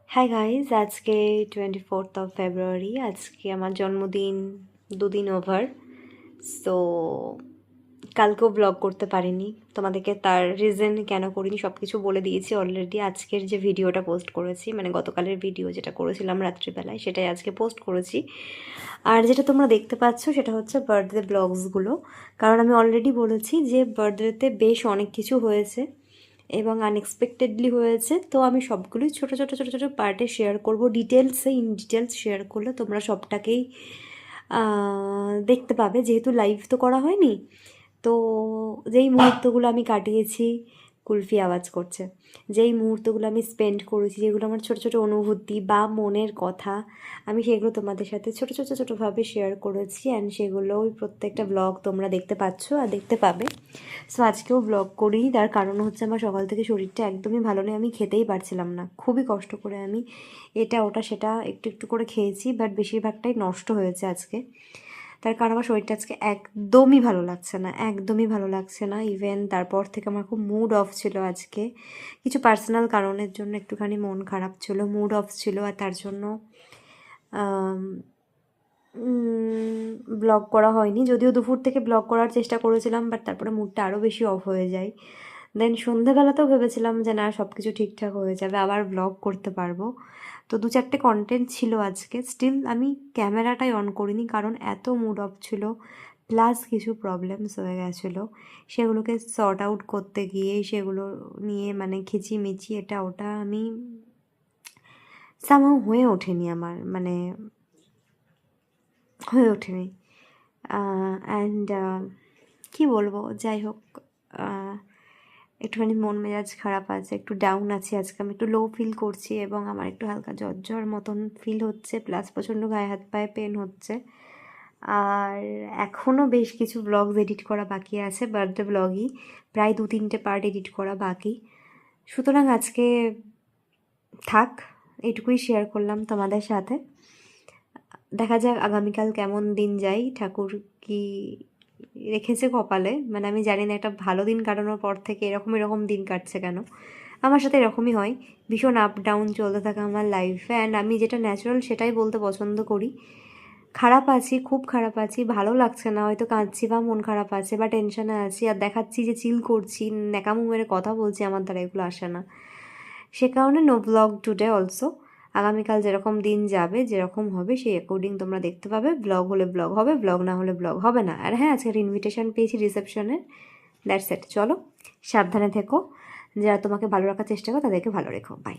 Hi guys, আজকে 24 আজকে আমার জন্মদিন 2 দিন ওভার। সো কালকেও ব্লগ করতে পারিনি, তোমাদেরকে তার রিজন কেন করিনি সব কিছু বলে দিয়েছি অলরেডি। আজকের যে ভিডিওটা পোস্ট করেছি, মানে গতকালের ভিডিও যেটা করেছিলাম রাত্রিবেলায়, সেটাই আজকে পোস্ট করেছি। আর যেটা তোমরা দেখতে পাচ্ছ সেটা হচ্ছে বার্থডে ব্লগসগুলো, কারণ আমি অলরেডি বলেছি যে বার্থডেতে বেশ অনেক কিছু হয়েছে এবং আনএক্সপেক্টেডলি হয়েছে। তো আমি সবগুলোই ছোটো ছোটো ছোটো ছোটো পার্টে শেয়ার করবো, ডিটেলসে ইন ডিটেলস শেয়ার করলে তোমরা সবটাকেই দেখতে পাবে, যেহেতু লাইভ তো করা হয়নি। তো যেই মুহূর্তগুলো আমি কাটিয়েছি, কুলফি আওয়াজ করছে, যেই মুহূর্তগুলো আমি স্পেন্ড করেছি, যেগুলো আমার ছোটো ছোটো অনুভূতি বা মনের কথা, আমি সেগুলো তোমাদের সাথে ছোটো ছোটো ছোটোভাবে শেয়ার করেছি। অ্যান্ড সেগুলোই প্রত্যেকটা ব্লগ তোমরা দেখতে পাচ্ছ আর দেখতে পাবে। সো আজকেও ব্লগ করি, তার কারণ হচ্ছে আমার সকাল থেকে শরীরটা একদমই ভালো নেই, আমি খেতেই পারছিলাম না, খুবই কষ্ট করে আমি এটা ওটা সেটা একটু একটু করে খেয়েছি, বাট বেশিরভাগটাই নষ্ট হয়েছে আজকে। তার কারণ আমার শরীরটা আজকে একদমই ভালো লাগছে না, একদমই ভালো লাগছে না। ইভেন তারপর থেকে আমার খুব মুড অফ ছিল আজকে, কিছু পার্সোনাল কারণের জন্য একটুখানি মন খারাপ ছিল, মুড অফ ছিল, আর তার জন্য ব্লগ করা হয়নি। যদিও দুপুর থেকে ব্লগ করার চেষ্টা করেছিলাম, বাট তারপরে মুডটা আরও বেশি অফ হয়ে যায়। দেন সন্ধেবেলাতেও ভেবেছিলাম যে না, সব কিছু ঠিকঠাক হয়ে যাবে, আবার ব্লগ করতে পারবো। তো 2-4টে কন্টেন্ট ছিল আজকে, স্টিল আমি ক্যামেরাটাই অন করিনি, কারণ এত মুড অফ ছিল, প্লাস কিছু প্রবলেমস হয়ে গেছিলো, সেগুলোকে সর্ট আউট করতে গিয়ে সেগুলো নিয়ে মানে খিচিমিচি এটা ওটা আমি সামহাও হয়ে ওঠেনি আমার, মানে হয়ে ওঠেনি। অ্যান্ড কী বলবো, যাই হোক, একটুখানি মন মেজাজ খারাপ আছে, একটু ডাউন আছি আজকে, আমি একটু লো ফিল করছি এবং আমার একটু হালকা জ্বর জ্বর মতন ফিল হচ্ছে, প্লাস প্রচণ্ড গায়ে হাত পায়ে পেন হচ্ছে। আর এখনও বেশ কিছু ব্লগস এডিট করা বাকি আছে, বার্থডে ব্লগই প্রায় 2-3টে পার্ট এডিট করা বাকি। সুতরাং আজকে থাক, এইটুকুই শেয়ার করলাম তোমাদের সাথে। দেখা যাক আগামীকাল কেমন দিন যায়, ঠাকুর কি রেখেছে কপালে, মানে আমি জানি না, একটা ভালো দিন কাটানোর পর থেকে এরকম দিন কাটছে কেন। আমার সাথে এরকমই হয়, ভীষণ আপ ডাউন চলতে থাকে আমার লাইফে। অ্যান্ড আমি যেটা ন্যাচারাল সেটাই বলতে পছন্দ করি। খারাপ আছি, খুব খারাপ আছি, ভালো লাগছে না, হয়তো কাঁদছি বা মন খারাপ আছে বা টেনশনে আছি, আর দেখাচ্ছি যে চিল করছি, ন্যাকামো মেরে কথা বলছি, আমার দ্বারা এগুলো আসে না। সে কারণে নো ব্লগ টুডে অলসো। আগামীকাল যেরকম দিন যাবে, যেরকম হবে সেই অ্যাকর্ডিং তোমরা দেখতে পাবে। ব্লগ হলে ব্লগ হবে, ব্লগ না হলে ব্লগ হবে না। আর হ্যাঁ, আজকের ইনভিটেশন পেয়েছি রিসেপশনের, দ্যাটস ইট। চলো, সাবধানে থেকো, যারা তোমাকে ভালো রাখার চেষ্টা করো তাদেরকে ভালো রেখো। বাই।